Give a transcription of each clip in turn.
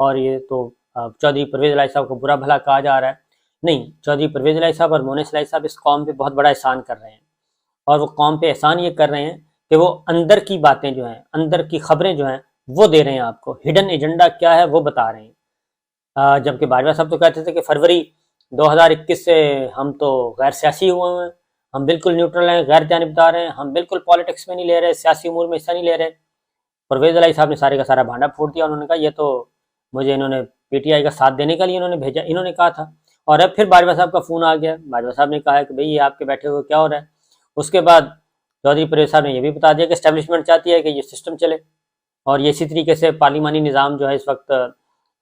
اور یہ تو چودھری پرویز الہی صاحب کو برا بھلا کہا جا رہا ہے. نہیں، چودھری پرویز الہی صاحب اور مونس الہی صاحب اس قوم پہ بہت بڑا احسان کر رہے ہیں، اور وہ قوم پہ احسان یہ کر رہے ہیں کہ وہ اندر کی باتیں جو ہیں، اندر کی خبریں جو ہیں وہ دے رہے ہیں آپ کو. ہڈن ایجنڈا کیا ہے وہ بتا رہے ہیں. جبکہ باجوہ صاحب تو کہتے تھے کہ فروری 2021 سے ہم تو غیر سیاسی ہوئے ہیں، ہم بالکل نیوٹرل ہیں، غیر جانبدار ہیں، ہم بالکل پالیٹکس میں نہیں لے رہے، سیاسی امور میں حصہ نہیں لے رہے. پرویز الہی صاحب نے سارے کا سارا بھانڈا پھوڑ دیا. انہوں نے کہا یہ تو مجھے انہوں نے پی ٹی آئی کا ساتھ دینے کے لیے انہوں نے بھیجا، انہوں نے کہا تھا. اور اب پھر باجوہ صاحب کا فون آ گیا. باجوہ صاحب نے کہا کہ بھئی یہ آپ کے بیٹھے ہوئے کیا ہو رہا ہے. اس کے بعد چودھری پرویز صاحب نے یہ بھی بتا دیا کہ اسٹیبلشمنٹ چاہتی ہے کہ یہ سسٹم چلے، اور یہ اسی طریقے سے پارلیمانی نظام جو ہے اس وقت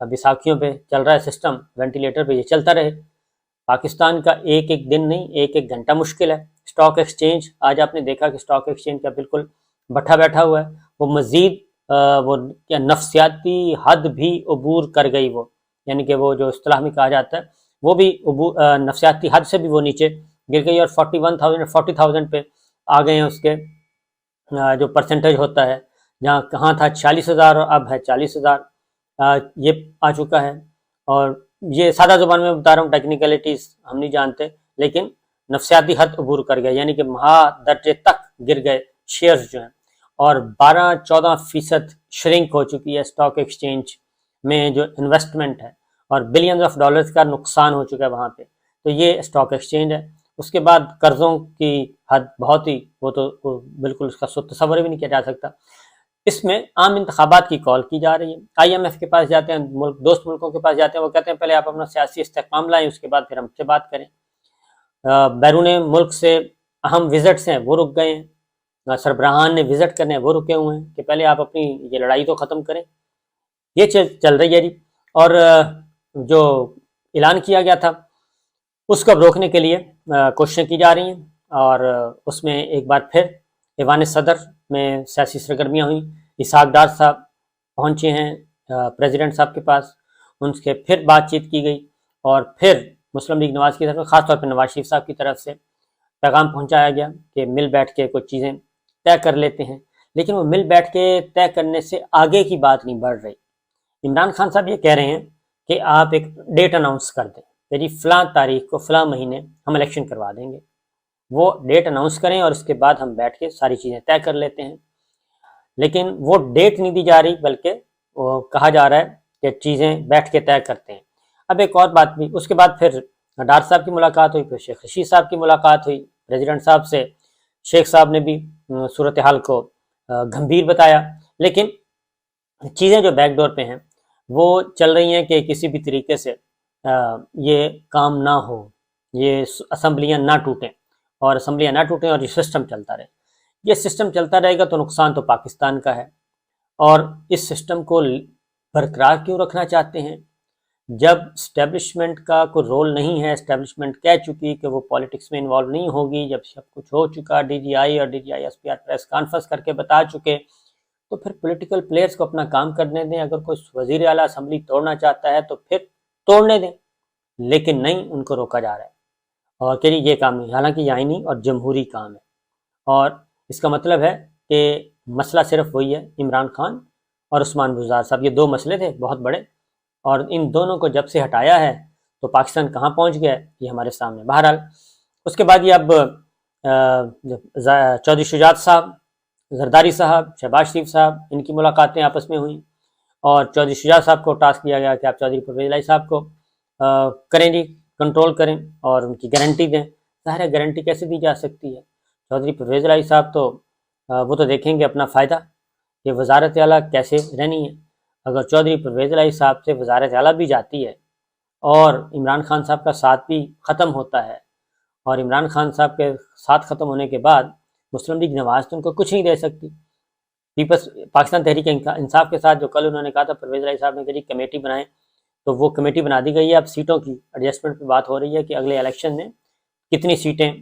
بیساکھیوں پہ چل رہا ہے سسٹم، وینٹیلیٹر پہ یہ چلتا رہے. پاکستان کا ایک ایک دن نہیں، ایک ایک گھنٹہ مشکل ہے. اسٹاک ایکسچینج آج آپ نے دیکھا کہ اسٹاک ایکسچینج کا بالکل بٹھا بیٹھا ہوا ہے. وہ مزید وہ کیا نفسیاتی حد بھی عبور کر گئی، وہ یعنی کہ وہ جو اصطلاح میں کہا جاتا ہے وہ بھی نفسیاتی حد سے بھی وہ نیچے گر گئی، اور 41,000 40,000 پہ آ گئے ہیں. اس کے جو پرسنٹیج ہوتا ہے، جہاں کہاں تھا 46,000 اور اب ہے 40,000، یہ آ چکا ہے. اور یہ سادہ زبان میں بتا رہا ہوں، ٹیکنیکلٹیز ہم نہیں جانتے، لیکن نفسیاتی حد عبور کر گیا، یعنی کہ مہا درجے تک گر گئے شیئرز جو ہیں. اور 12-14% شرنک ہو چکی ہے اسٹاک ایکسچینج میں جو انویسٹمنٹ ہے، اور بلینز آف ڈالرز کا نقصان ہو چکا ہے وہاں پہ. تو یہ اسٹاک ایکسچینج ہے. اس کے بعد قرضوں کی حد بہت ہی، وہ تو بالکل اس کا تصور بھی نہیں کیا جا سکتا. اس میں عام انتخابات کی کال کی جا رہی ہے. آئی ایم ایف کے پاس جاتے ہیں، دوست ملکوں کے پاس جاتے ہیں، وہ کہتے ہیں پہلے آپ اپنا سیاسی استحکام لائیں، اس کے بعد پھر ہم سے بات کریں. بیرون ملک سے اہم وزٹس ہیں وہ رک گئے ہیں، سربراہان نے وزٹ کرنے ہیں وہ رکے ہوئے ہیں کہ پہلے آپ اپنی یہ لڑائی تو ختم کریں. یہ چل رہی ہے جی. اور جو اعلان کیا گیا تھا اس کو روکنے کے لیے کوششیں کی جا رہی ہیں، اور اس میں ایک بار پھر ایوان صدر میں سیاسی سرگرمیاں ہوئیں. اسحاق ڈار صاحب پہنچے ہیں پریزیڈنٹ صاحب کے پاس، ان سے پھر بات چیت کی گئی، اور پھر مسلم لیگ نواز کی طرف، خاص طور پہ نواز شریف صاحب کی طرف سے پیغام پہنچایا گیا کہ مل بیٹھ کے کچھ چیزیں طے کر لیتے ہیں. لیکن وہ مل بیٹھ کے طے کرنے سے آگے کی بات نہیں بڑھ رہی. عمران خان صاحب یہ کہہ رہے ہیں کہ آپ ایک ڈیٹ اناؤنس کر دیں کہ جی فلاں تاریخ کو فلاں مہینے ہم الیکشن کروا دیں گے. وہ ڈیٹ اناؤنس کریں اور اس کے بعد ہم بیٹھ کے ساری چیزیں طے کر لیتے ہیں. لیکن وہ ڈیٹ نہیں دی جا رہی، بلکہ وہ کہا جا رہا ہے کہ چیزیں بیٹھ کے طے کرتے ہیں. اب ایک اور بات بھی، اس کے بعد پھر ڈار صاحب کی ملاقات ہوئی، پھر شیخ رشید صاحب کی ملاقات ہوئی پریزیڈنٹ صاحب سے. شیخ صاحب نے بھی صورتحال کو گھمبیر بتایا، لیکن چیزیں جو بیک ڈور پہ ہیں وہ چل رہی ہیں کہ کسی بھی طریقے سے یہ کام نہ ہو، یہ اسمبلیاں نہ ٹوٹیں، اور اسمبلیاں نہ ٹوٹیں اور یہ سسٹم چلتا رہے. یہ سسٹم چلتا رہے گا تو نقصان تو پاکستان کا ہے. اور اس سسٹم کو برقرار کیوں رکھنا چاہتے ہیں جب اسٹیبلشمنٹ کا کوئی رول نہیں ہے؟ اسٹیبلشمنٹ کہہ چکی کہ وہ پالیٹکس میں انوالو نہیں ہوگی. جب سب کچھ ہو چکا، ڈی جی آئی اور D G I S P R press conference کر کے بتا چکے، تو پھر پولیٹیکل پلیئرز کو اپنا کام کرنے دیں. اگر کوئی وزیر اعلیٰ اسمبلی توڑنا چاہتا ہے تو پھر توڑنے دیں، لیکن نہیں، ان کو روکا جا رہا ہے. اور کہ یہ کام نہیں، حالانکہ یہ آئینی اور جمہوری کام ہے. اور اس کا مطلب ہے کہ مسئلہ صرف وہی ہے، عمران خان اور عثمان بزدار صاحب، یہ دو مسئلے تھے بہت بڑے، اور ان دونوں کو جب سے ہٹایا ہے تو پاکستان کہاں پہنچ گیا ہے یہ ہمارے سامنے. بہرحال اس کے بعد یہ اب چودھری شجاعت صاحب، زرداری صاحب، شہباز شریف صاحب، ان کی ملاقاتیں آپس میں ہوئیں، اور چودھری شجاعت صاحب کو ٹاسک دیا گیا کہ آپ چودھری پرویز الہی صاحب کو کریں جی، کنٹرول کریں اور ان کی گارنٹی دیں. ظاہر ہے گارنٹی کیسے دی جا سکتی ہے؟ چودھری پرویز الہی صاحب تو وہ تو دیکھیں گے اپنا فائدہ کہ وزارت اعلیٰ کیسے رہنی ہے. اگر چودھری پرویز الہی صاحب سے وزارت اعلیٰ بھی جاتی ہے اور عمران خان صاحب کا ساتھ بھی ختم ہوتا ہے، اور عمران خان صاحب کے ساتھ ختم ہونے کے بعد مسلم لیگ نواز تو ان کو کچھ نہیں دے سکتی. پیپلز پاکستان تحریک انصاف کے ساتھ جو کل انہوں نے کہا تھا پرویز الہی صاحب نے کہ جی کمیٹی بنائیں، تو وہ کمیٹی بنا دی گئی ہے. اب سیٹوں کی ایڈجسٹمنٹ پہ بات ہو رہی ہے کہ اگلے الیکشن میں کتنی سیٹیں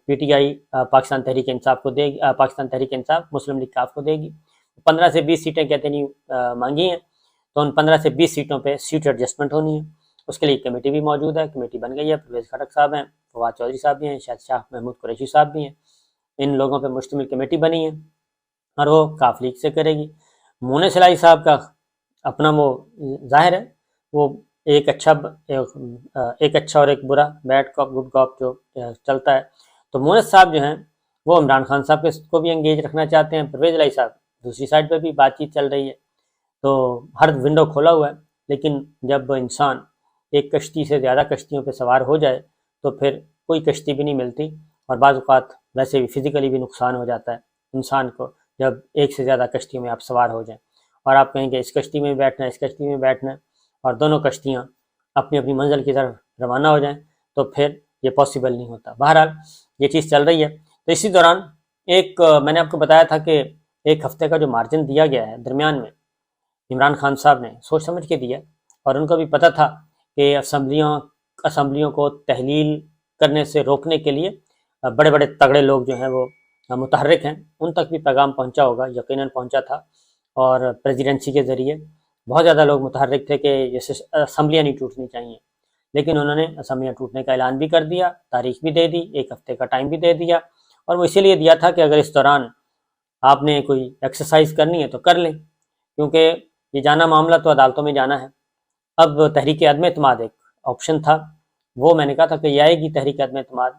P T I Pakistan Tehreek Insaf کو دے گی، پاکستان تحریک انصاف مسلم لیگ کاف کو دے گی. 15 سے 20 سیٹیں کہتے نہیں مانگی ہیں، تو ان 15 سے 20 سیٹوں پہ سیٹ ایڈجسٹمنٹ ہونی ہے. اس کے لیے کمیٹی بھی موجود ہے، کمیٹی بن گئی ہے. پرویز خٹک صاحب ہیں، فواد چودھری صاحب بھی ہیں، شاہ محمود قریشی صاحب بھی ہیں. ان لوگوں پہ مشتمل کمیٹی بنی ہے اور وہ کاف لیگ سے کرے گی. مونس الہی صاحب کا اپنا وہ ظاہر ہے وہ ایک اچھا اور ایک برا، بیڈ کاپ گڈ کاپ جو چلتا ہے. تو مونس صاحب جو ہیں وہ عمران خان صاحب کو بھی انگیج رکھنا چاہتے ہیں، پرویز الہی صاحب دوسری سائڈ پہ بھی بات چیت چل رہی ہے، تو ہر ونڈو کھولا ہوا ہے. لیکن جب انسان ایک کشتی سے زیادہ کشتیوں پہ سوار ہو جائے تو پھر کوئی کشتی بھی نہیں ملتی، اور بعض اوقات ویسے بھی فزیکلی بھی نقصان ہو جاتا ہے انسان کو جب ایک سے زیادہ کشتیوں میں آپ سوار ہو جائیں اور آپ کہیں کہ اس کشتی میں بیٹھنا ہے، اس کشتی میں بیٹھنا ہے، اور دونوں کشتیاں اپنی اپنی منزل کی طرف روانہ ہو جائیں تو پھر یہ پاسبل نہیں ہوتا. بہرحال یہ چیز چل رہی ہے. تو اسی دوران میں نے آپ کو بتایا تھا کہ ایک ہفتے کا جو مارجن دیا گیا ہے درمیان میں، عمران خان صاحب نے سوچ سمجھ کے دیا، اور ان کو بھی پتہ تھا کہ اسمبلیوں کو تحلیل کرنے سے روکنے کے لیے بڑے بڑے تگڑے لوگ جو ہیں وہ متحرک ہیں، ان تک بھی پیغام پہنچا ہوگا، یقیناً پہنچا تھا. اور پریزیڈنسی کے ذریعے بہت زیادہ لوگ متحرک تھے کہ جیسے اسمبلیاں نہیں ٹوٹنی چاہیے، لیکن انہوں نے اسمبلیاں ٹوٹنے کا اعلان بھی کر دیا، تاریخ بھی دے دی، ایک ہفتے کا ٹائم بھی دے دیا، اور وہ اسی لیے دیا تھا کہ اگر اس دوران آپ نے کوئی ایکسرسائز کرنی ہے تو کر لیں، کیونکہ یہ جانا معاملہ تو عدالتوں میں جانا ہے. اب تحریک عدم اعتماد ایک آپشن تھا، وہ میں نے کہا تھا کہ یہ آئے گی تحریک عدم اعتماد،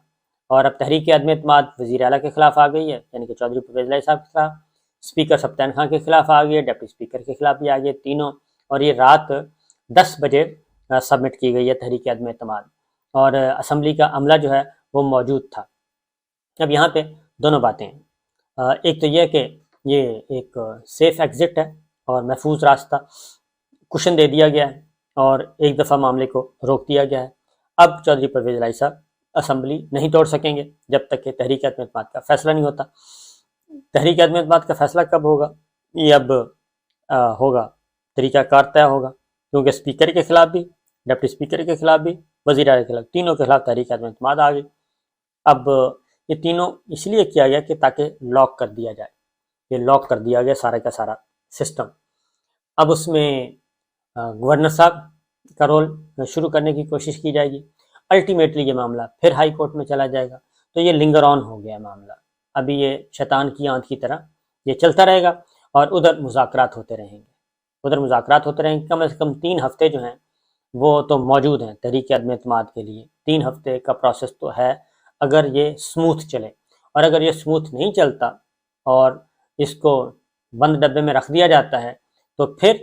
اور اب تحریک عدم اعتماد وزیر اعلیٰ کے خلاف آ گئی ہے، یعنی کہ چودھری پرویز الہی صاحب کے خلاف، اسپیکر سبطین خان کے خلاف آ گئی ہے، ڈپٹی اسپیکر کے خلاف بھی آ گئی ہے، تینوں. اور یہ رات 10 بجے سبمٹ کی گئی ہے تحریک عدم اعتماد، اور اسمبلی کا عملہ جو ہے وہ موجود تھا. اب یہاں پہ دونوں باتیں ہیں، ایک تو یہ کہ یہ ایک سیف ایگزٹ ہے اور محفوظ راستہ کشن دے دیا گیا ہے، اور ایک دفعہ معاملے کو روک دیا گیا ہے. اب چودھری پرویز الہی صاحب اسمبلی نہیں توڑ سکیں گے جب تک کہ تحریک عدم اعتماد کا فیصلہ نہیں ہوتا. تحریک عدم اعتماد کا فیصلہ کب ہوگا؟ یہ اب ہوگا، طریقہ کار طے ہوگا، کیونکہ اسپیکر کے خلاف بھی، ڈپٹی اسپیکر کے خلاف بھی، وزیر اعلیٰ کے خلاف، تینوں کے خلاف تحریک عدم اعتماد آ گئی. اب یہ تینوں اس لیے کیا گیا کہ تاکہ لاک کر دیا جائے، یہ لاک کر دیا گیا سارا کا سارا سسٹم. اب اس میں گورنر صاحب کا رول شروع کرنے کی کوشش کی جائے گی. الٹیمیٹلی یہ معاملہ پھر ہائی کورٹ میں چلا جائے گا، تو یہ لنگر آن ہو گیا معاملہ. ابھی یہ شیطان کی آنت کی طرح یہ چلتا رہے گا، اور ادھر مذاکرات ہوتے رہیں گے، کم از کم 3 ہفتے جو ہیں وہ تو موجود ہیں تحریک عدم اعتماد کے لیے. 3 ہفتے کا پروسیس تو ہے اگر یہ سموتھ چلے، اور اگر یہ سموتھ نہیں چلتا اور اس کو بند ڈبے میں رکھ دیا جاتا ہے تو پھر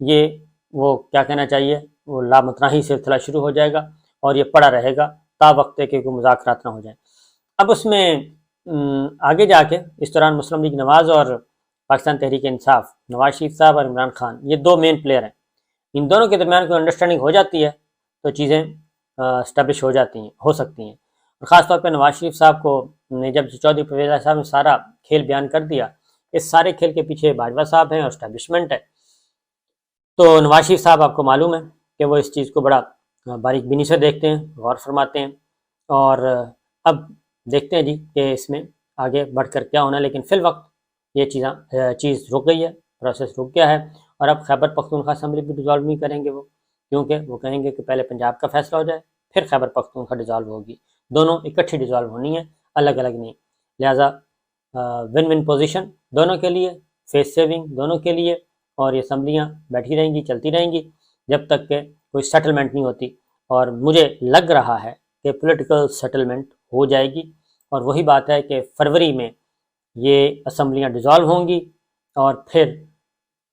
یہ وہ کیا کہنا چاہیے، وہ لامتناہی سلسلہ شروع ہو جائے گا، اور یہ پڑا رہے گا تا وقت کہ کوئی مذاکرات نہ ہو جائیں. اب اس میں آگے جا کے اس دوران مسلم لیگ نواز اور پاکستان تحریک انصاف، نواز شریف صاحب اور عمران خان، یہ 2 مین پلیئر ہیں. ان دونوں کے درمیان کوئی انڈرسٹینڈنگ ہو جاتی ہے تو چیزیں اسٹیبلش ہو سکتی ہیں. اور خاص طور پہ نواز شریف صاحب کو جب چودھری پرویز الہی صاحب نے سارا کھیل بیان کر دیا، اس سارے کھیل کے پیچھے باجوہ صاحب ہیں اور اسٹیبلشمنٹ ہے. تو نواز شریف صاحب آپ کو معلوم ہے کہ وہ اس چیز کو بڑا باریک بینی سے دیکھتے ہیں، غور فرماتے ہیں، اور اب دیکھتے ہیں جی کہ اس میں آگے بڑھ کر کیا ہونا ہے. لیکن فی الوقت یہ چیز رک گئی ہے، پروسیس رک گیا ہے. اور اب خیبر پختونخوا اسمبلی بھی ڈیزالو نہیں کریں گے وہ، کیونکہ وہ کہیں گے کہ پہلے پنجاب کا فیصلہ ہو جائے پھر خیبر پختونخوا ڈیزالو ہوگی. دونوں اکٹھی ڈیزالو ہونی ہے، الگ الگ نہیں. لہٰذا ون ون پوزیشن دونوں کے لیے، فیس سیونگ دونوں کے لیے، اور یہ اسمبلیاں بیٹھی رہیں گی، چلتی رہیں گی جب تک کہ کوئی سیٹلمنٹ نہیں ہوتی. اور مجھے لگ رہا ہے کہ پولیٹیکل سیٹلمنٹ ہو جائے گی، اور وہی بات ہے کہ فروری میں یہ اسمبلیاں ڈیزالو ہوں گی، اور پھر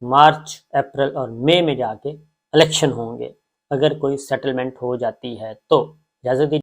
مارچ، اپریل اور مئی میں جا کے الیکشن ہوں گے اگر کوئی سیٹلمنٹ ہو جاتی ہے تو. اجازت